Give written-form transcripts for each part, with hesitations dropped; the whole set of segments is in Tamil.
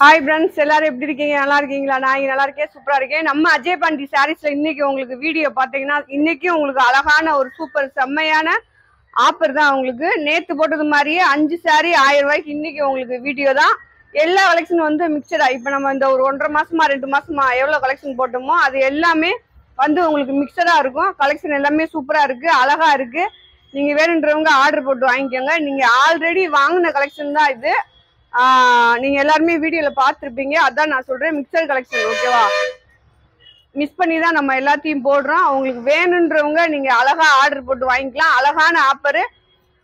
ஹாய் ஃப்ரெண்ட்ஸ், எல்லாரும் எப்படி இருக்கீங்க? நல்லா இருக்கீங்களா? நான் நல்லா இருக்கேன், சூப்பரா இருக்கேன். நம்ம அஜய் பாண்டி சாரீஸ்ல இன்னைக்கு உங்களுக்கு வீடியோ பாத்தீங்கன்னா, இன்னைக்கு உங்களுக்கு அழகான ஒரு சூப்பர் செம்மையான ஆஃபர் தான். உங்களுக்கு நேத்து போட்டது மாதிரியே 5 சாரி 1000 ரூபாய்க்கு இன்னைக்கு உங்களுக்கு வீடியோ தான். எல்லா கலெக்ஷன் வந்து மிக்சடா, இப்ப நம்ம இந்த ஒரு 1.5 மாசமா 2 மாசமா எவ்வளவு கலெக்ஷன் போட்டோமோ அது எல்லாமே வந்து உங்களுக்கு மிக்சடா இருக்கும். கலெக்ஷன் எல்லாமே சூப்பரா இருக்கு, அழகா இருக்கு. நீங்க வேணுன்றவங்க ஆர்டர் போட்டு வாங்கிக்கோங்க. நீங்க ஆல்ரெடி வாங்கின கலெக்ஷன் தான் இது. நீங்க எல்லாருமே வீடியோல பாத்துருப்பீங்க, அதான் நான் சொல்றேன், மிக்சர் கலெக்ஷன். ஓகேவா? மிஸ் பண்ணி தான் நம்ம எல்லாத்தையும் போடுறோம். உங்களுக்கு வேணுன்றவங்க நீங்க அழகா ஆர்டர் போட்டு வாங்கிக்கலாம். அழகான ஆஃபரு,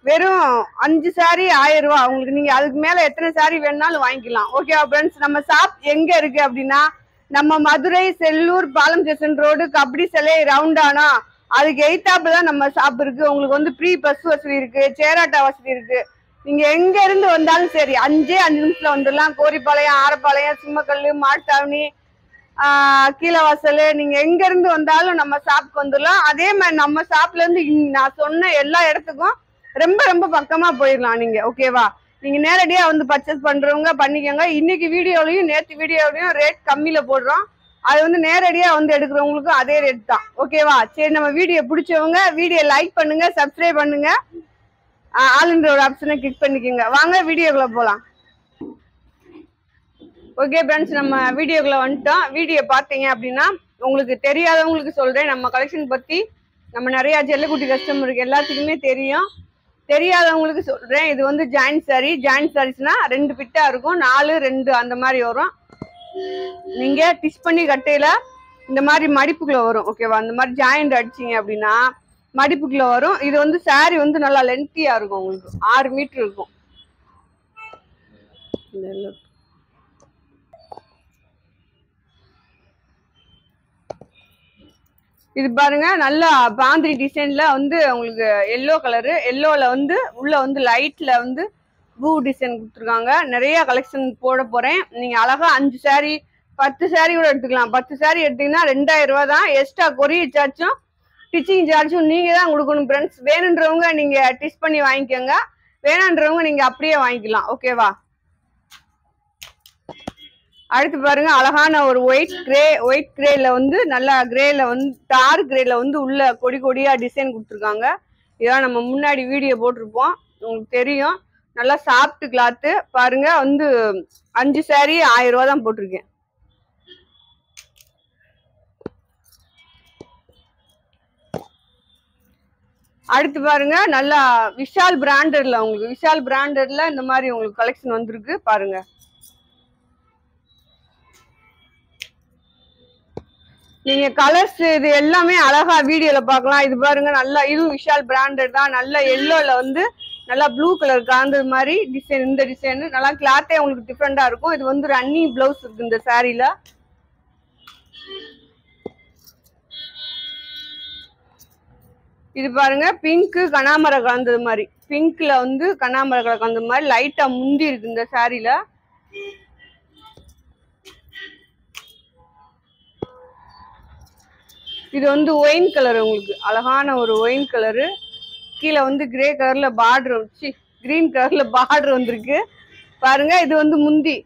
வெறும் 5 சாரி 1000 ரூபா. உங்களுக்கு நீங்க அதுக்கு மேல எத்தனை சாரி வேணும்னாலும் வாங்கிக்கலாம். ஓகேவா ஃப்ரெண்ட்ஸ்? நம்ம ஷாப் எங்க இருக்கு அப்படின்னா, நம்ம மதுரை செல்லூர் பாலம் ஸ்டேஷன் ரோடு கபடி சிலை ரவுண்டானா அதுக்கு எய்தாப்புல தான் நம்ம ஷாப் இருக்கு. உங்களுக்கு வந்து ஃப்ரீ பஸ் வசதி இருக்கு, சேராட்டா வசதி இருக்கு. நீங்க எங்க இருந்து வந்தாலும் சரி 5 நிமிஷத்துல வந்துடலாம். கோரிப்பாளையம், ஆரப்பாளையம், சிம்மக்கல்லு, மாட்டாவணி, கீழவாசல், நீங்க எங்க இருந்து வந்தாலும் நம்ம ஷாப்புக்கு வந்துடலாம். அதே மாதிரி நம்ம ஷாப்ல இருந்து நான் சொன்ன எல்லா இடத்துக்கும் ரொம்ப ரொம்ப பக்கமா போயிடலாம் நீங்க. ஓகேவா? நீங்க நேரடியா வந்து பர்ச்சேஸ் பண்றவங்க பண்ணிக்கோங்க. இன்னைக்கு வீடியோலயும் நேற்று வீடியோலயும் ரேட் கம்மியில போடுறோம். அது வந்து நேரடியா வந்து எடுக்கிறவங்களுக்கும் அதே ரேட் தான். ஓகேவா? சரி, நம்ம வீடியோ பிடிச்சவங்க வீடியோ லைக் பண்ணுங்க, சப்ஸ்கிரைப் பண்ணுங்க, ஆல்ன்ற ஒரு ஆப்ஷனை கிளிக் பண்ணிக்கோங்க. வாங்க வீடியோக்குள்ள போலாம். ஓகே ஃப்ரெண்ட்ஸ், நம்ம வீடியோக்குள்ள வந்துட்டோம். வீடியோ பார்த்தீங்க அப்படின்னா, உங்களுக்கு தெரியாதவங்களுக்கு சொல்றேன், நம்ம கலெக்ஷன் பத்தி நம்ம நிறைய ஜெல்லக்குட்டி கஸ்டமருக்கு எல்லாத்துக்குமே தெரியும். தெரியாதவங்களுக்கு சொல்றேன், இது வந்து ஜாயின்ட் சாரி. ஜாயின்ட் சாரீஸ்னா 2 பிட்டா இருக்கும், 4 2 அந்த மாதிரி வரும். நீங்க டிச் பண்ணி கட்டையில இந்த மாதிரி மடிப்புக்குள்ள வரும். ஓகேவா? இந்த மாதிரி ஜாயிண்ட் அடிச்சிங்க அப்படின்னா மடிப்புக்குள்ள வரும். இது வந்து சாரி வந்து நல்லா லென்த்தியா இருக்கும். உங்களுக்கு 6 மீட்டர் இருக்கும். இது பாருங்க, நல்லா பாந்திரி டிசைன்ல வந்து உங்களுக்கு எல்லோ கலரு, எல்லோல வந்து உள்ள வந்து லைட்ல வந்து ப்ளூ டிசைன் கொடுத்துருக்காங்க. நிறைய கலெக்ஷன் போட போறேன். நீங்க அழகா 5 சாரி 10 சாரி கூட எடுத்துக்கலாம். 10 சாரி எடுத்தீங்கன்னா 2000 ரூபா தான். எக்ஸ்ட்ரா கொரியர் சார்ஜும் ஸ்டிச்சிங் சார்ஜும் நீங்க தான் கொடுக்கணும் ஃப்ரெண்ட்ஸ். வேணுன்றவங்க நீங்க டிச் பண்ணி வாங்கிக்கோங்க, வேணான்றவங்க நீங்க அப்படியே வாங்கிக்கலாம். ஓகேவா? அடுத்து பாருங்க, அழகான ஒரு ஒயிட் கிரேல வந்து நல்லா கிரேல வந்து டார்க் கிரேல வந்து உள்ள கொடி கொடியா டிசைன் கொடுத்துருக்காங்க. இதான் நம்ம முன்னாடி வீடியோ போட்டிருப்போம், உங்களுக்கு தெரியும். நல்லா சாஃப்ட் கிளாத்து. பாருங்க, வந்து 5 சாரி 1000 ரூபா தான் போட்டிருக்கேன். அடுத்து பாருங்க, நல்லா விஷால் பிராண்டட்ல, உங்களுக்கு விஷால் பிராண்டட்ல இந்த மாதிரி உங்களுக்கு கலெக்ஷன் வந்திருக்கு. பாருங்க, நீங்க கலர்ஸ் இது எல்லாமே அழகா வீடியோல பாக்கலாம். இது பாருங்க, நல்லா இதுவும் விஷால் பிராண்டட் தான். நல்ல எல்லோல வந்து நல்லா ப்ளூ கலர் காந்தது மாதிரி டிசைன். இந்த டிசைன் நல்லா கிளாத்தே உங்களுக்கு டிஃப்ரெண்டா இருக்கும். இது வந்து ரன்னிங் பிளவுஸ் இருக்கு இந்த சாரீல. இது பாருங்க, பிங்க் கனாமர கலந்தது மாதிரி, பிங்க்ல வந்து கனாமர கலர் கலந்தது மாதிரி லைட்டா முந்தி இருக்கு இந்த சாரீல. இது வந்து ஒயின் கலர், உங்களுக்கு அழகான ஒரு ஒயின் கலரு. கீழே வந்து கிரே கலர்ல பார்டர் வச்சு கிரீன் கலர்ல பார்டர் வந்திருக்கு. பாருங்க, இது வந்து முந்தி.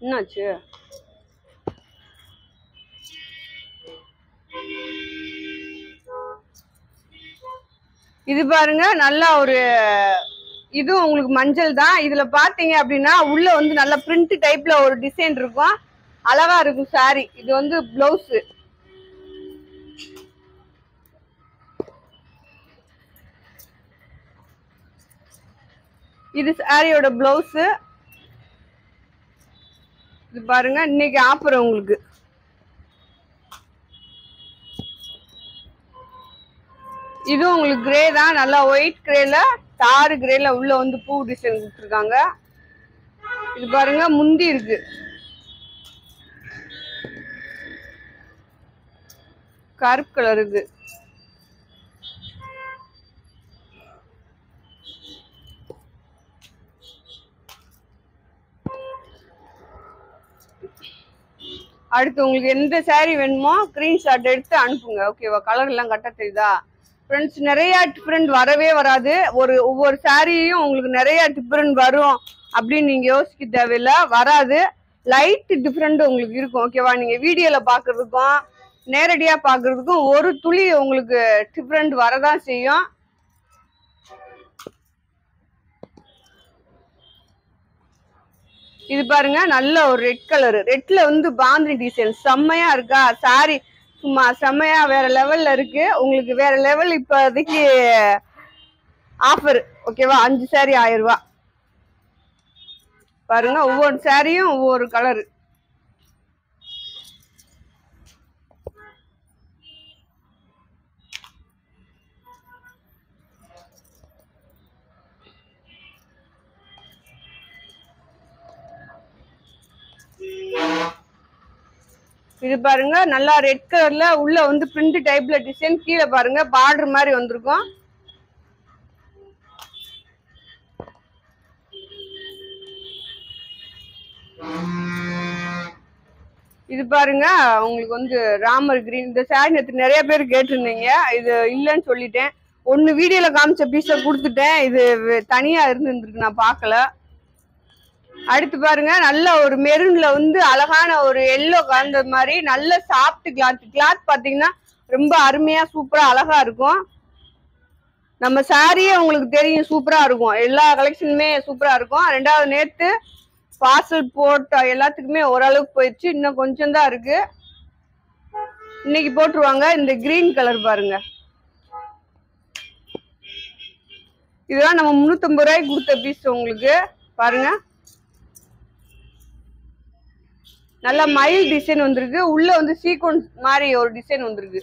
என்னாச்சு? இது பாருங்க, நல்லா ஒரு இதுவும் உங்களுக்கு மஞ்சள் தான். இதுல பாத்தீங்க அப்படின்னா உள்ள வந்து நல்ல பிரிண்ட் டைப்ல ஒரு டிசைன் இருக்கும், அழகா இருக்கும் சாரி. இது வந்து பிளவுஸ். இது சாரியோட பிளவுஸ். இது பாருங்க, இன்னைக்கு ஆஃபர் உங்களுக்கு. இதுவும் உங்களுக்கு கிரே தான், நல்லா ஒயிட் கிரேல டார் கிரேல உள்ள வந்து பூ டிசைன் கொடுத்துருக்காங்க. இது பாருங்க, முந்தி இருக்கு, கருப்பு கலருக்கு. அடுத்து உங்களுக்கு எந்த சாரி வேணுமோ ஸ்கிரீன்ஷாட் எடுத்து அனுப்புங்க. ஓகேவா? கலர் எல்லாம் கட்ட தெரியுதா? ஃப்ரெண்ட்ஸ் நிறைய டிஃப்ரெண்ட் வரவே வராது. ஒவ்வொரு சாரியும் உங்களுக்கு நிறைய டிஃப்ரெண்ட் வரும் அப்படின்னு நீங்க யோசிக்க தேவையில்ல, வராது. லைட் டிஃப்ரெண்ட் உங்களுக்கு இருக்கும். ஓகேவா? நீங்க வீடியோல பாக்குறதுக்கும் நேரடியா பாக்குறதுக்கும் ஒரு துளி உங்களுக்கு டிஃப்ரெண்ட் வரதான் செய்யும். இது பாருங்க, நல்ல ஒரு ரெட் கலரு. ரெட்ல வந்து பாந்தினி டிசைன் செம்மையா இருக்கா சாரி, சும்மா செம்மையா வேற லெவல்ல இருக்கு. உங்களுக்கு வேற லெவல் இப்போதைக்கு ஆஃபர். ஓகேவா? 5 சாரி 1000 ரூபாய். பாருங்க, ஒவ்வொரு சாரியும் ஒவ்வொரு கலரு. இது பாருங்க, நல்லா ரெட் கலர்ல உள்ள வந்து பிரிண்ட் டைப்ல டிசைன், கீழே பாருங்க பார்டர் மாதிரி வந்திருக்கும். இது பாருங்க, உங்களுக்கு வந்து ராமர் கிரீன். இந்த சாரி நேற்று நிறைய பேர் கேட்டிருந்தீங்க, இது இல்லைன்னு சொல்லிட்டேன். ஒன்னு வீடியோல காமிச்ச பீஸை கொடுத்துட்டேன், இது தனியா இருந்துருக்கு, நான் பார்க்கல. அடுத்து பாருங்க, நல்ல ஒரு மெரூன்ல வந்து அழகான ஒரு எல்லோ கலந்த மாதிரி நல்ல சாஃப்ட் கிளாத். கிளாத் பாத்தீங்கன்னா ரொம்ப அருமையா சூப்பரா அழகா இருக்கும். நம்ம சாரியே உங்களுக்கு தெரியும் சூப்பரா இருக்கும், எல்லா கலெக்ஷனுமே சூப்பரா இருக்கும். ரெண்டாவது நேத்து பார்சல் போட்ட எல்லாத்துக்குமே ஓரளவுக்கு போயிடுச்சு, இன்னும் கொஞ்சம் தான் இருக்கு, இன்னைக்கு போட்டுருவாங்க. இந்த கிரீன் கலர் பாருங்க, இதெல்லாம் நம்ம 350 ரூபாய்க்கு கொடுத்த பீஸ். உங்களுக்கு பாருங்க, நல்ல மயில் டிசைன் வந்திருக்கு, உள்ள வந்து சீக்வன்ஸ் மாதிரி ஒரு டிசைன் வந்திருக்கு.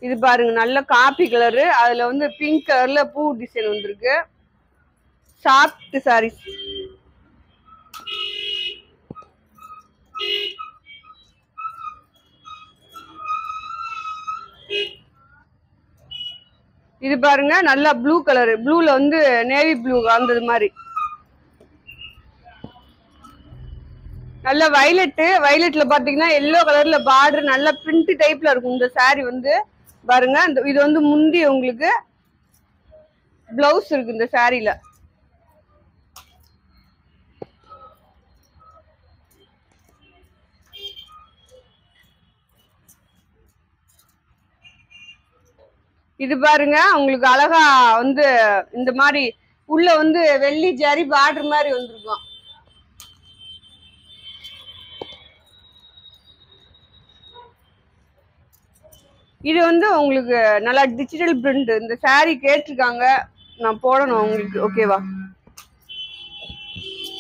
இது பாருங்க, நல்ல காபி கலரு, அதுல வந்து பிங்க் கலர்ல பூ டிசைன் வந்திருக்கு. சாஃப்ட் சாரீஸ். இது பாருங்க, நல்லா ப்ளூ கலரு, ப்ளூல வந்து நேவி ப்ளூ வந்தது மாதிரி. நல்ல வயலட்டு, வயலட்ல பாத்தீங்கன்னா எல்லோ கலர்ல பார்டர், நல்ல பிரிண்ட் டைப்ல இருக்கும் இந்த சாரி வந்து. பாருங்க, இது வந்து முந்தி உங்களுக்கு பிளவுஸ் இருக்கு இந்த சாரில. இது பாருங்க, உங்களுக்கு அழகா வந்து இந்த மாதிரி உள்ள வந்து வெள்ளி ஜரி பார்டர் மாதிரி வந்திருக்கும். இது வந்து உங்களுக்கு நல்லா டிஜிட்டல் பிரிண்ட். இந்த சாரி கேட்டிருக்காங்க, நான் போடணும் உங்களுக்கு. ஓகேவா?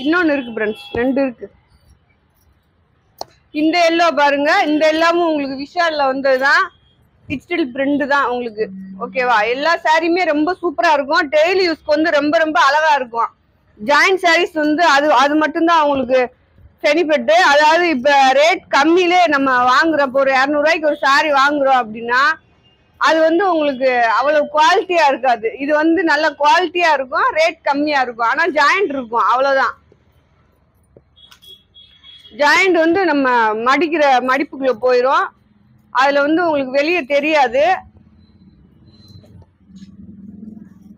இன்னொன்னு இருக்கு ஃப்ரெண்ட்ஸ், 2 இருக்கு. இந்த எல்லோ பாருங்க, இந்த எல்லாமும் உங்களுக்கு விஷால்ல வந்ததுதான், டிஜிட்டல் பிரிண்ட் தான் உங்களுக்கு. ஓகேவா? எல்லா சாரியுமே ரொம்ப சூப்பரா இருக்கும், டெய்லி யூஸ்க்கு வந்து ரொம்ப ரொம்ப அழகா இருக்கும். ஜாயிண்ட் சாரீஸ் வந்து அது மட்டும்தான் உங்களுக்கு பெனிஃபிட். அதாவது இப்ப ரேட் கம்மியிலே நம்ம வாங்குறோம், ஒரு 200 ரூபாய்க்கு ஒரு சாரி வாங்குறோம் அப்படின்னா அது வந்து உங்களுக்கு அவ்வளவு குவாலிட்டியா இருக்காது. இது வந்து நல்ல குவாலிட்டியா இருக்கும், ரேட் கம்மியா இருக்கும், ஆனா ஜாயிண்ட் இருக்கும், அவ்வளவுதான். ஜாயிண்ட் வந்து நம்ம மடிக்கிற மடிப்புக்குள்ள போயிடும், அதுல வந்து உங்களுக்கு வெளியே தெரியாது.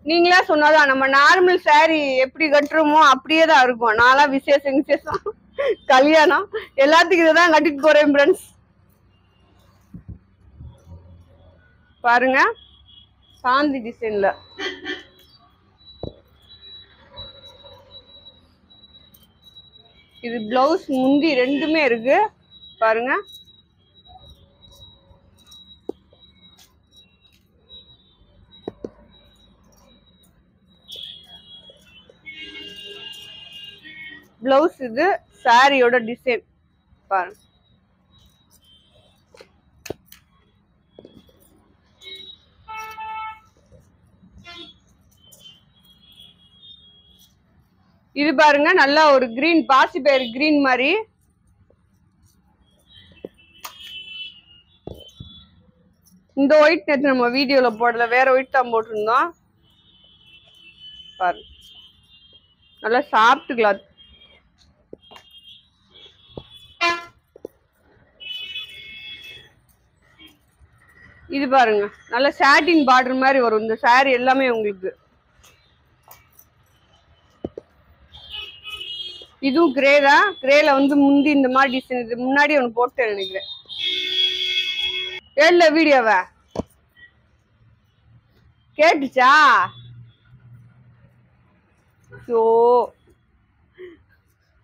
நீங்களா சொன்னாதான், நம்ம நார்மல் சாரி எப்படி கட்டுறோமோ அப்படியே தான் இருக்கும். நான்லாம் விசேஷம் கல்யாணம் எல்லாத்துக்கும் இதுதான் கட்டிட்டு போறேன் ஃப்ரெண்ட்ஸ். பாருங்க, சாந்தி டிசைன்ல இது பிளவுஸ் முந்தி ரெண்டுமே இருக்கு பாருங்க. பிளவுஸ் இது, சாரியோட டிசைன் பாருங்க. இது பாருங்க, நல்லா ஒரு கிரீன், பாசி பயிர் கிரீன் மாதிரி. இந்த ஒயிட் நேற்று நம்ம வீடியோல போடல, வேற ஒயிட் தான் போட்டிருந்தோம் பாருங்க. நல்லா சாஃப்ட் கிளாத். இது பாருங்க நல்ல சாட்டின் பார்டர் மாதிரி வரும் இந்த saree எல்லாமே உங்களுக்கு. இதுவும் கிரே தான். கிரேல வந்து முந்தி இந்த மாதிரி டிசைன். இது முன்னாடி ஒன்று போட்டு நினைக்கிறேன். ஏழு வீடியோவா கேட்டுச்சா? ஸோ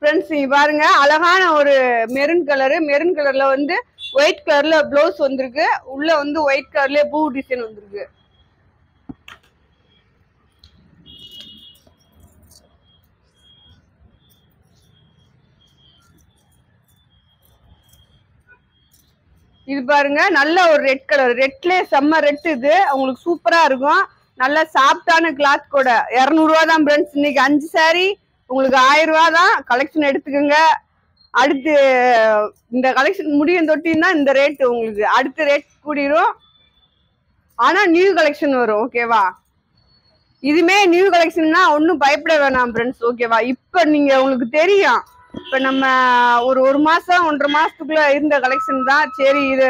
ஃப்ரெண்ட்ஸ் இங்க பாருங்க அழகான ஒரு மெரூன் கலரு. மெரூன் கலர்ல வந்து ஒயிட் கலர்ல பிளவுஸ் வந்திருக்கு. உள்ள வந்து ஒயிட் கலர்ல பூ டிசைன் வந்திருக்கு. இது பாருங்க நல்ல ஒரு ரெட் கலர். ரெட்லயே செம்ம ரெட். இது உங்களுக்கு சூப்பரா இருக்கும். நல்ல சாஃப்டான கிளாத் கூட. 200 ரூபா தான் ஃப்ரெண்ட்ஸ். இன்னைக்கு 5 saree உங்களுக்கு 1000 ரூபா தான். கலெக்ஷன் எடுத்துக்கோங்க. அடுத்து இந்த கலெக்ஷன் முடியும் தொட்டின்னா இந்த ரேட் உங்களுக்கு அடுத்த ரேட் கூடிரும். ஆனா நியூ கலெக்ஷன் வரும். ஓகேவா? இதுமே நியூ கலெக்ஷன்னா ஒன்றும் பயப்பட வேணாம் ஃப்ரெண்ட்ஸ். ஓகேவா? இப்ப நீங்க உங்களுக்கு தெரியும். இப்ப நம்ம ஒரு மாசம் 1.5 மாசத்துக்குள்ள இருந்த கலெக்ஷன் தான். சரி இது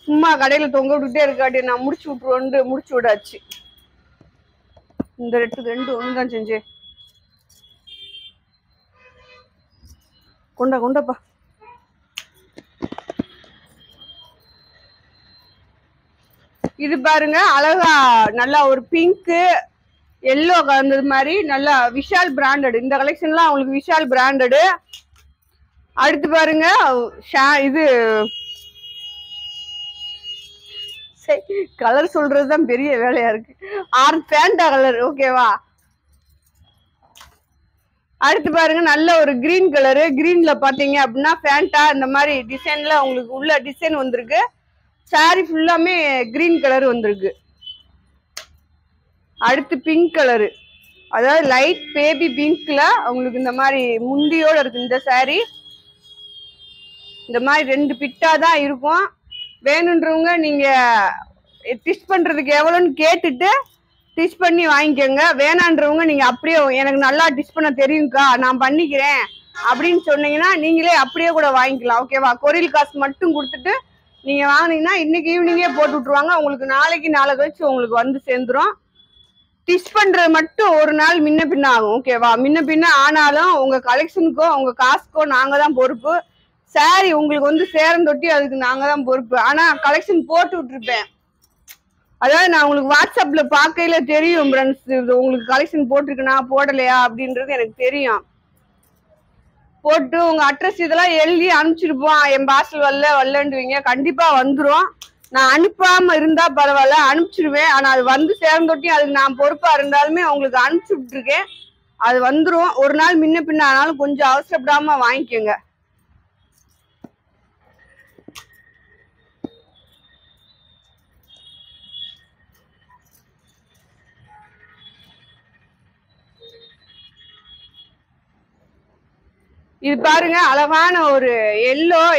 சும்மா கடையில தொங்க விட்டுட்டே இருக்காட்டி நான் முடிச்சு விட்டுருவோன்னு முடிச்சு விடாச்சு. இந்த ரெண்டு ஒண்ணுதான் செஞ்சு கொண்டப்பா. இது பாருங்க அழகா நல்லா ஒரு பிங்க் எல்லோ கலந்தது மாதிரி நல்லா விஷால் பிராண்டட். இந்த கலெக்ஷன்லாம் உங்களுக்கு விஷால் பிராண்டடு. அடுத்து பாருங்க இது கலர் சொல்றதுதான் பெரிய வேலையா இருக்கு. Fanta colour. ஓகேவா? அடுத்து பாருங்க நல்ல ஒரு கிரீன் கலரு. கிரீன்ல பாத்தீங்க அப்படின்னா ஃபேண்டா இந்த மாதிரி டிசைன்ல உங்களுக்கு உள்ள டிசைன் வந்திருக்கு. சாரி ஃபுல்லாமே கிரீன் கலர் வந்திருக்கு. அடுத்து பிங்க் கலரு. அதாவது லைட் பேபி பிங்க்ல உங்களுக்கு இந்த மாதிரி முந்தியோட இருக்கு இந்த சாரி. இந்த மாதிரி 2 பிட்டா தான் இருக்கும். வேணுன்றவங்க நீங்க டிச் பண்றதுக்கு எவ்வளோன்னு கேட்டுட்டு டிச் பண்ணி வாங்கிக்கோங்க. வேணான்றவங்க நீங்க அப்படியே எனக்கு நல்லா டிச் பண்ண தெரியும்க்கா நான் பண்ணிக்கிறேன் அப்படின்னு சொன்னீங்கன்னா நீங்களே அப்படியே கூட வாங்கிக்கலாம். ஓகேவா? கொரியல் காசு மட்டும் கொடுத்துட்டு நீங்க வாங்கினீங்கன்னா இன்னைக்கு ஈவினிங்கே போட்டு விட்டுருவாங்க. உங்களுக்கு நாளைக்கு நாளை கழிச்சு உங்களுக்கு வந்து சேர்ந்துரும். டிச் பண்றது மட்டும் ஒரு நாள் முன்ன பின்ன ஆகும். ஓகேவா? முன்ன பின்ன ஆனாலும் உங்க கலெக்ஷனுக்கோ உங்க காசுக்கோ நாங்க தான் பொறுப்பு. சாரி உங்களுக்கு வந்து சேரம் தொட்டி அதுக்கு நாங்க தான் பொறுப்பு. ஆனா கலெக்ஷன் போட்டு விட்டுருப்பேன். அதாவது நான் உங்களுக்கு வாட்ஸ்அப்ல பார்க்கையில தெரியும் ஃப்ரெண்ட்ஸ் உங்களுக்கு கலெக்ஷன் போட்டிருக்குன்னா போடலையா அப்படின்றது எனக்கு தெரியும். போட்டு உங்க அட்ரஸ் இதெல்லாம் எழுதி அனுப்பிச்சிருப்போம். என் பார்சல் வரலன்றுவீங்க. கண்டிப்பா வந்துடும். நான் அனுப்பாம இருந்தா பரவாயில்ல, அனுப்பிச்சிருவேன். ஆனா அது வந்து சேர்ந்தொட்டி அதுக்கு நான் பொறுப்பா இருந்தாலுமே உங்களுக்கு அனுப்பிச்சு விட்டுருக்கேன். அது வந்துடும். ஒரு நாள் முன்ன பின்ன ஆனாலும் கொஞ்சம் அவசரப்படாம வாங்கிக்கோங்க. இது பாருங்க அழகான ஒரு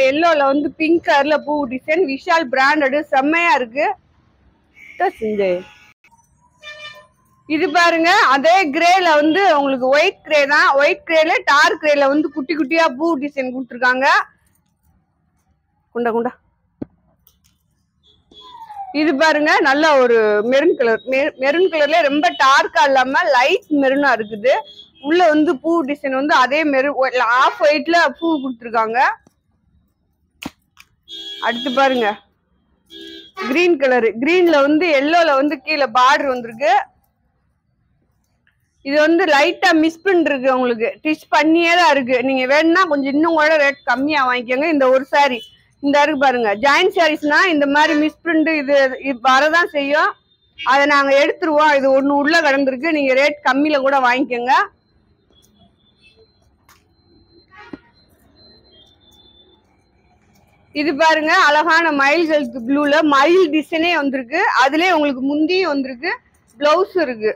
எல்லோல வந்து பிங்க் கலர்ல பூ டிசைன். விஷால் பிராண்டடு செம்மையா இருக்கு. இது பாருங்க அதே கிரேல வந்து உங்களுக்கு ஒயிட் கிரே தான். ஒயிட் கிரேல டார்க் கிரேல வந்து குட்டி குட்டியா பூ டிசைன் கொடுத்துருக்காங்க. குண்டா இது பாருங்க நல்ல ஒரு மெரூன் கலர். மெரூன் கலர்ல ரொம்ப டார்க்கா இல்லாம லைட் மெரூனா இருக்குது. உள்ள வந்து பூ டிசைன் வந்து அதே மெரூன் ஆஃப் ஒயிட்ல பூ கொடுத்துருக்காங்க. அடுத்து பாருங்க கிரீன் கலரு. கிரீன்ல வந்து எல்லோல வந்து கீழே பார்டர் வந்திருக்கு. இது வந்து லைட்டா மிஸ் பண்ணிருக்கு. உங்களுக்கு டிச் பண்ணியே தான் இருக்கு. நீங்க வேணும்னா கொஞ்சம் இன்னும் கூட ரேட் கம்மியா வாங்கிக்கோங்க. இந்த ஒரு சாரி இந்த இருக்கு பாருங்க ஜாயின் சாரீஸ்னா இந்த மாதிரி மிஸ் பிரிண்ட் இது வரதான் செய்யும். அதை நாங்க எடுத்துருவோம். இது ஒண்ணு உள்ள கிடந்திருக்கு. நீங்க ரேட் கம்மியில கூட வாங்கிக்கோங்க. இது பாருங்க அழகான மயில் ஹெல்த் ப்ளூல மயில் டிசைனே வந்திருக்கு. அதுலயே உங்களுக்கு முந்தியும் வந்திருக்கு, பிளவுஸ் இருக்கு.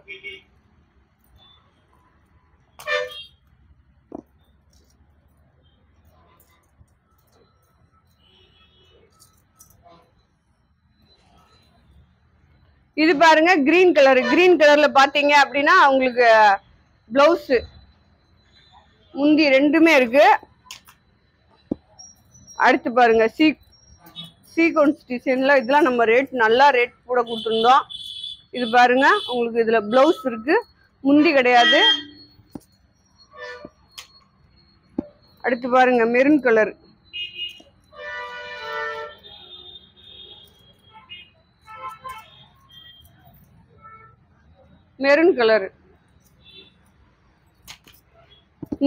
இது பாருங்க கிரீன் கலர். கிரீன் கலர்ல பாத்தீங்க அப்படின்னா உங்களுக்கு பிளவுஸ் முந்தி ரெண்டுமே இருக்கு. அடுத்து பாருங்க சீக்வன்ஸ் டிசைன்ல இதெல்லாம் நம்ம ரேட் நல்லா ரேட் கூட கொடுத்துருந்தோம். இது பாருங்க, உங்களுக்கு இதுல பிளவுஸ் இருக்கு, முந்தி கிடையாது. அடுத்து பாருங்க மெரூன் கலர். Maroon colour.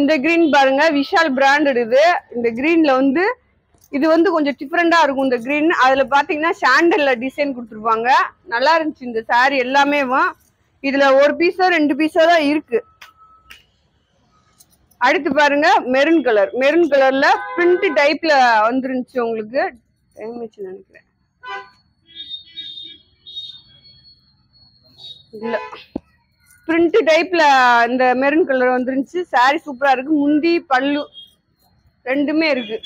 இந்த கிரீன் பாருங்க, விஷால் பிராண்டட் இது. இந்த கிரீன்ல வந்து இது வந்து கொஞ்சம் டிஃப்ரெண்டா இருக்கும் இந்த கிரீன். அதுல பாத்தீங்கன்னா சாண்டல்ல டிசைன் கொடுத்துருப்பாங்க. நல்லா இருந்துச்சு இந்த சாரி எல்லாமே. இதுல ஒரு பீஸோ 2 பீஸோ தான் இருக்கு. அடுத்து பாருங்க மெரூன் கலர். மெரூன் கலர்ல பிரிண்ட் டைப்ல வந்துருந்துச்சு உங்களுக்கு. டேமேஜ் நினைக்கிறேன் இல்ல, பிரிண்ட் டைப்ல இந்த மெரூன் கலர் வந்துருந்துச்சு. சாரி சூப்பரா இருக்கு. முந்தி பல்லு ரெண்டுமே இருக்கு.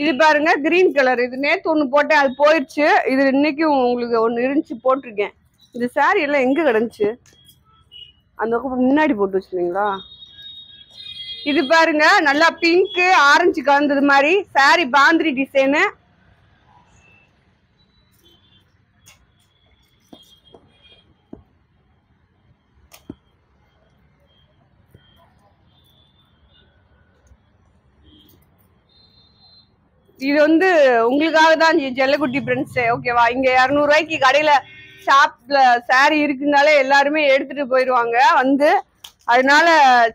இது பாருங்க கிரீன் கலர். இது நேத்து ஒண்ணு போட்டேன், அது போயிடுச்சு. இது இன்னைக்கும் உங்களுக்கு ஒண்ணு இருந்துச்சு, போட்டிருக்கேன். இந்த சாரி எல்லாம் எங்க கிடந்துச்சு? அந்த பக்கம் முன்னாடி போட்டு வச்சிருந்தீங்களா? இது பாருங்க நல்லா பிங்க் ஆரஞ்சு கலந்தது மாதிரி சாரி, பாந்திரி டிசைனு. இது வந்து உங்களுக்காக தான் ஜெல்லக்குட்டி பிரிண்ட்ஸ், ஓகேவா? இங்க 200 ரூபாய்க்கு கடையில ஷாப்ல சாரி இருக்குனாலே எல்லாருமே எடுத்துட்டு போயிடுவாங்க வந்து. அதனால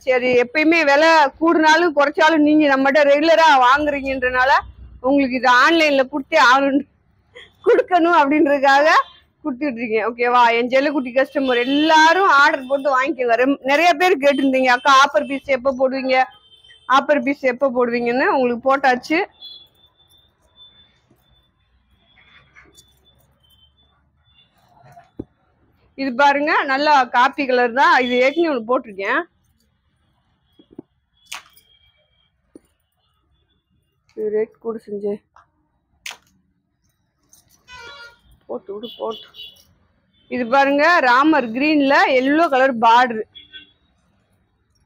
சரி, எப்பயுமே விலை கூடுனாலும் குறைச்சாலும் நீங்க நம்மகிட்ட ரெகுலரா வாங்குறீங்கன்றனால உங்களுக்கு இது ஆன்லைன்ல கொடுத்தே கொடுக்கணும் அப்படின்றதுக்காக கொடுத்துட்டு இருக்கேன், ஓகேவா? என் ஜெல்லக்குட்டி கஸ்டமர் எல்லாரும் ஆர்டர் போட்டு வாங்கிக்கோங்க. நிறைய பேர் கேட்டிருந்தீங்க, அக்கா ஆஃபர் பீஸ் எப்போ போடுவீங்க, ஆஃபர் பீஸ் எப்போ போடுவீங்கன்னு. உங்களுக்கு போட்டாச்சு. இது பாருங்க நல்லா காப்பி கலர் தான். இது ஏற்கனவே ஒன்று போட்டிருக்கேன். இது ரேட் கூட செஞ்சு போட்டு விடு போட்டு. இது பாருங்க ராமர் கிரீன்ல எல்லோ கலர் பார்டர்.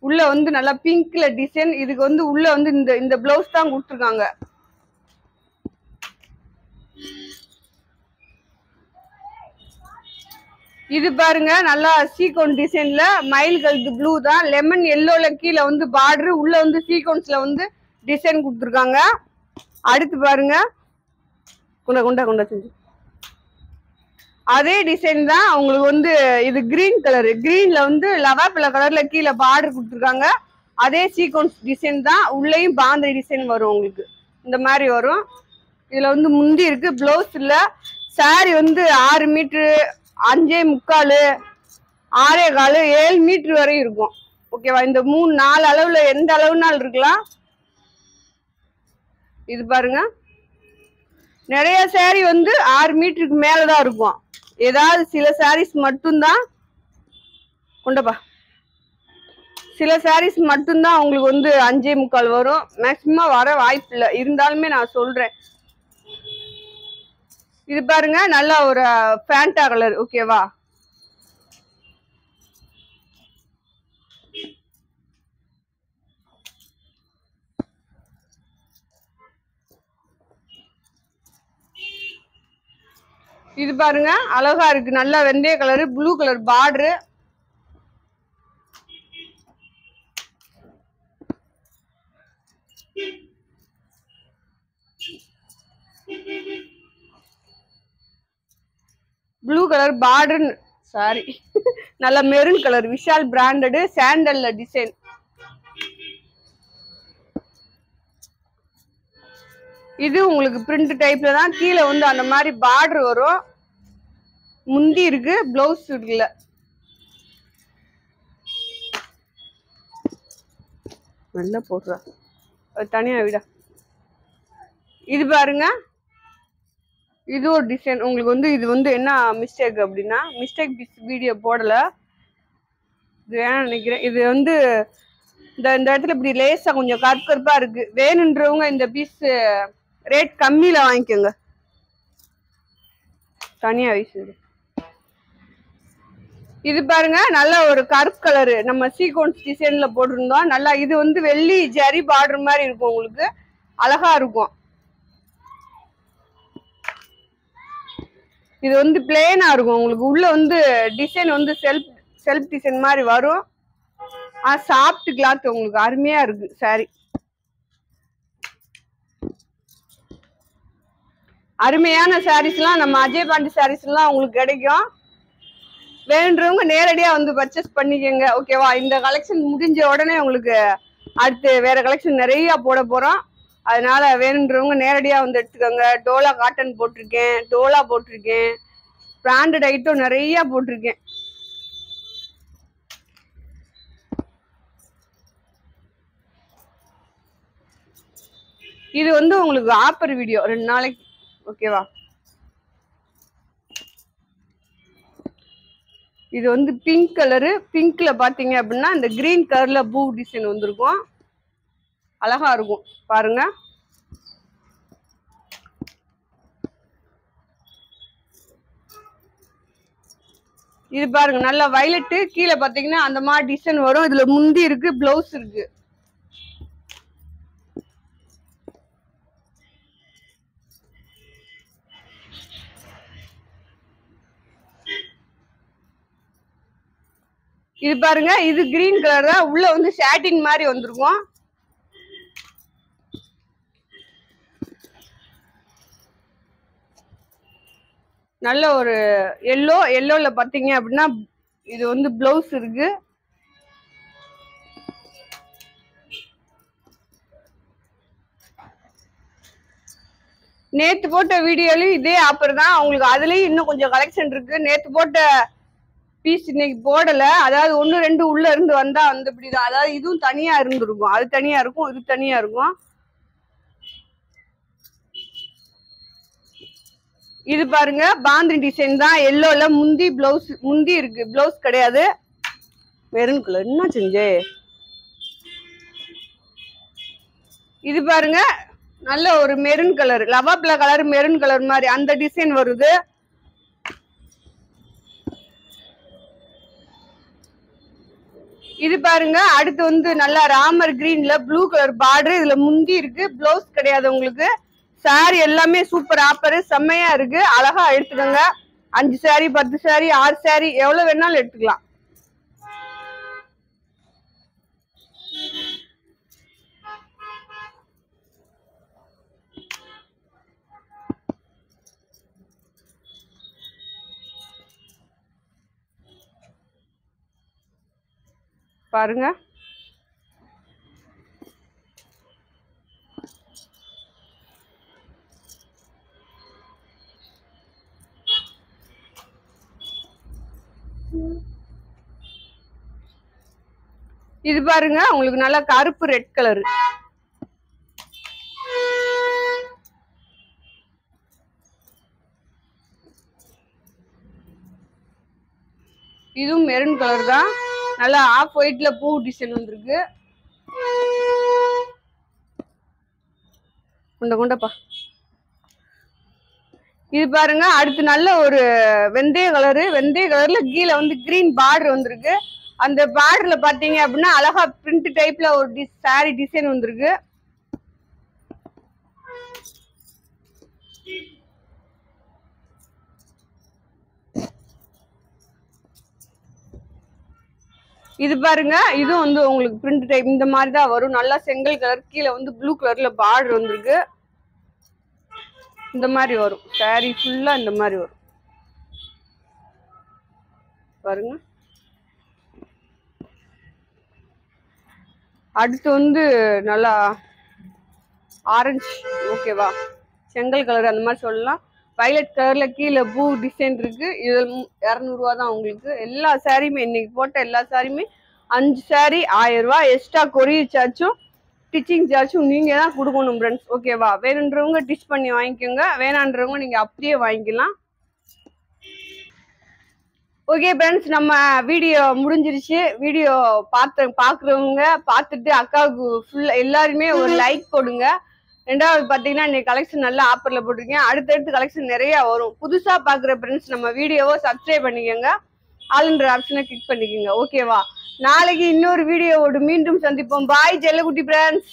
உள்ள வந்து நல்லா பிங்க்ல டிசைன். இதுக்கு வந்து உள்ள வந்து இந்த பிளவுஸ் தான் கொடுத்துருக்காங்க. இது பாருங்க நல்லா சீக்வன்ஸ் டிசைன்ல மயில் கழுத்து ப்ளூ தான். லெமன் எல்லோல கீழே வந்து பார்டர், உள்ள வந்து சீக்வன்ஸ்ல வந்து டிசைன் கொடுத்துருக்காங்க. அடுத்து பாருங்க குண்டா குண்டா குண்டா செஞ்சு அதே டிசைன் தான் உங்களுக்கு வந்து. இது கிரீன் கலர். கிரீன்ல வந்து லவாப்பில கலர்ல கீழே பார்டர் கொடுத்துருக்காங்க. அதே சீக்வன்ஸ் டிசைன் தான். உள்ளேயும் பாந்திரி டிசைன் வரும் உங்களுக்கு, இந்த மாதிரி வரும். இதுல வந்து முந்தி இருக்கு, பிளவுஸ் இல்ல. சாரி வந்து 6 மீட்டரு, 5.25, 6.25, 7 மீட்டர் வரையும் இருக்கும், ஓகேவா? இந்த 3-4 அளவுல எந்த அளவுனாலும் இருக்கலாம். இது பாருங்க நிறைய சாரி வந்து 6 மீட்டருக்கு மேலதான் இருக்கும். ஏதாவது சில சாரீஸ் மட்டும்தான் கொண்டப்பா, சில சாரீஸ் மட்டும்தான் உங்களுக்கு வந்து 5.25 வரும். மேக்சிமம் வர வாய்ப்பு இல்லை, இருந்தாலுமே நான் சொல்றேன். இது பாருங்க நல்ல ஒரு ஃபேண்டா கலர், ஓகேவா? இது பாருங்க அழகா இருக்கு, நல்லா வெந்தய colour, blue colour border. Blue colour border, sari நல்ல மெரூன் கலர், விஷால் பிராண்டட், சாண்டல்ல டிசைன். இது உங்களுக்கு பிரிண்ட் டைப்ல தான். கீழே வந்து அந்த மாதிரி பார்டர் வரும். முந்தி இருக்கு, பிளவுஸ் இருக்குல்ல. நல்லா போடுற தனியா விட. இது பாருங்க இது ஒரு டிசைன். உங்களுக்கு வந்து இது வந்து என்ன மிஸ்டேக் அப்படின்னா, மிஸ்டேக் வீடியோ போடல, இது வேணா நினைக்கிறேன். இது வந்து இந்த இடத்துல இப்படி லேசா கொஞ்சம் கருப்பா இருக்கு. வேணுன்றவங்க இந்த பீஸ் ரேட் கம்மியில வாங்கிக்கோங்க. தனியா வயசு இது பாருங்க நல்ல ஒரு கருப்பு கலரு நம்ம சீக்வன்ஸ் டிசைன்ல போட்டிருந்தோம். நல்லா இது வந்து வெள்ளி ஜரி பார்டர் மாதிரி இருக்கும், உங்களுக்கு அழகா இருக்கும். இது வந்து பிளேனா இருக்கும், உங்களுக்கு உள்ள வந்து டிசைன் வந்து செல்ஃப் டிசைன் மாதிரி வரும். சாஃப்ட் கிளாத் உங்களுக்கு அருமையா இருக்கு சாரி. அருமையான சாரீஸ்லாம் நம்ம அஜய் பாண்டி சாரீஸ்லாம் உங்களுக்கு கிடைக்கும். வேணுன்றவங்க நேரடியா வந்து பர்ச்சேஸ் பண்ணிக்கோங்க, ஓகேவா? இந்த கலெக்ஷன் முடிஞ்ச உடனே உங்களுக்கு அடுத்து வேற கலெக்ஷன் நிறைய போட போறோம். அதனால வேணுன்றவங்க நேரடியா வந்து எடுத்துக்கோங்க. டோலா காட்டன் போட்டிருக்கேன், டோலா போட்டிருக்கேன், பிராண்டட் ஐட்டம் நிறைய போட்டிருக்கேன். இது வந்து உங்களுக்கு ஆஃபர் வீடியோ 2 நாளைக்கு, ஓகேவா? இது வந்து பிங்க் கலரு. பிங்க்ல பாத்தீங்க அப்படின்னா இந்த கிரீன் கலர்ல பூ டிசைன் வந்திருக்கும், அழகா இருக்கும் பாருங்க. இது பாருங்க நல்ல வயலட்டு, கீழே பாத்தீங்கன்னா அந்த மாதிரி டிசைன் வரும். இதுல முந்தி இருக்கு, பிளவுஸ் இருக்கு. இது பாருங்க இது கிரீன் கலர் தான், உள்ள வந்து ஷாட்டின் மாதிரி வந்திருக்கும். நல்ல ஒரு எல்லோல பாத்தீங்க அப்படின்னா இது வந்து பிளவுஸ் இருக்கு. நேத்து போட்ட வீடியோலயும் இதே ஆஃபர் தான் உங்களுக்கு, அதுலயும் இன்னும் கொஞ்சம் கலெக்ஷன் இருக்கு. நேத்து போட்ட பீஸ் இன்னைக்கு போடல, அதாவது 1 2 உள்ள இருந்து வந்தா வந்து இப்படிதான், அதாவது இதுவும் தனியா இருந்திருக்கும், அது தனியா இருக்கும், இது தனியா இருக்கும். இது பாருங்க பாந்தினி டிசைன் தான், எல்லோல முந்தி பிளவுஸ், முந்தி இருக்கு, பிளவுஸ் கிடையாது. மெரூன் கலர் என்ன செஞ்சே. இது பாருங்க நல்ல ஒரு மெரூன் கலர், லவாப்ல கலர் மெரூன் கலர் மாதிரி அந்த டிசைன் வருது. இது பாருங்க அடுத்து வந்து நல்லா ராமர் கிரீன்ல ப்ளூ கலர் பார்டர், இதுல முந்தி இருக்கு, பிளவுஸ் கிடையாது உங்களுக்கு. சாரி எல்லாமே சூப்பர் ஆஃபர், செம்மையா இருக்கு, அழகா எடுத்துக்கோங்க. 5 சாரி 10 சாரி 6 சாரி எவ்வளவு வேணாலும் எடுத்துக்கலாம். பாருங்க இது பாருங்க உங்களுக்கு நல்லா கருப்பு ரெட் கலர். இதுவும் மெரூன் கலர் தான், நல்லா ஆஃப் ஒயிட்ல பூ டிசைன் வந்திருக்கு. குண்டப்பா. இது பாருங்க அடுத்து நல்ல ஒரு வெந்தய கலரு, வெந்தய கலர்ல கீழே வந்து கிரீன் பார்டர் வந்திருக்கு. அந்த பார்டர்ல பாத்தீங்க அப்படின்னா அழகா பிரிண்ட் டைப்ல ஒரு சாரி டிசைன் வந்திருக்கு. இது பாருங்க இதுவும் வந்து உங்களுக்கு பிரிண்ட் டைப் இந்த மாதிரி தான் வரும், நல்லா செங்கல் கலர், கீழே வந்து ப்ளூ கலர்ல பார்டர் வந்திருக்கு. இந்த மாதிரி வரும் சாரி ஃபுல்லா, இந்த மாதிரி வரும் பாருங்க. அடுத்து வந்து நல்லா ஆரஞ்சு, ஓகேவா, செங்கல் கலர் அந்த மாதிரி சொல்லலாம். வயலட் கலர்ல கீழே பூ டிசைன் இருக்கு. இது 200 ரூபா தான் உங்களுக்கு. எல்லா சாரியுமே இன்னைக்கு போட்ட எல்லா சாரியுமே 5 சாரி 1000 ரூபா. எக்ஸ்ட்ரா கொரியர் சார்ஜும் ஸ்டிச்சிங் சார்ஜும் நீங்க தான் கொடுக்கணும் ஃப்ரெண்ட்ஸ், ஓகேவா? வேணுன்றவங்க டிச் பண்ணி வாங்கிக்கோங்க, வேணான்றவங்க நீங்க அப்படியே வாங்கிக்கலாம். ஓகே ஃப்ரெண்ட்ஸ், நம்ம வீடியோ முடிஞ்சிருச்சு. வீடியோ பாக்குறவங்க பார்த்துட்டு அக்காவுக்கு ஃபுல்லா எல்லாருமே ஒரு லைக் போடுங்க. ரெண்டாவது பாத்தீங்கன்னா இன்னைக்கு கலெக்ஷன் நல்ல ஆஃபர்ல போட்டிருக்கேன். அடுத்தடுத்து கலெக்ஷன் நிறைய வரும். புதுசா பாக்குற ஃப்ரெண்ட்ஸ் நம்ம வீடியோவை சப்ஸ்கிரைப் பண்ணிக்கோங்க. ஆளுன்ற ஆப்ஷனை கிளிக் பண்ணிக்கோங்க. ஓகேவா? நாளைக்கு இன்னொரு வீடியோவோடு மீண்டும் சந்திப்போம். பாய் செல்லக்குட்டி பிரான்ஸ்.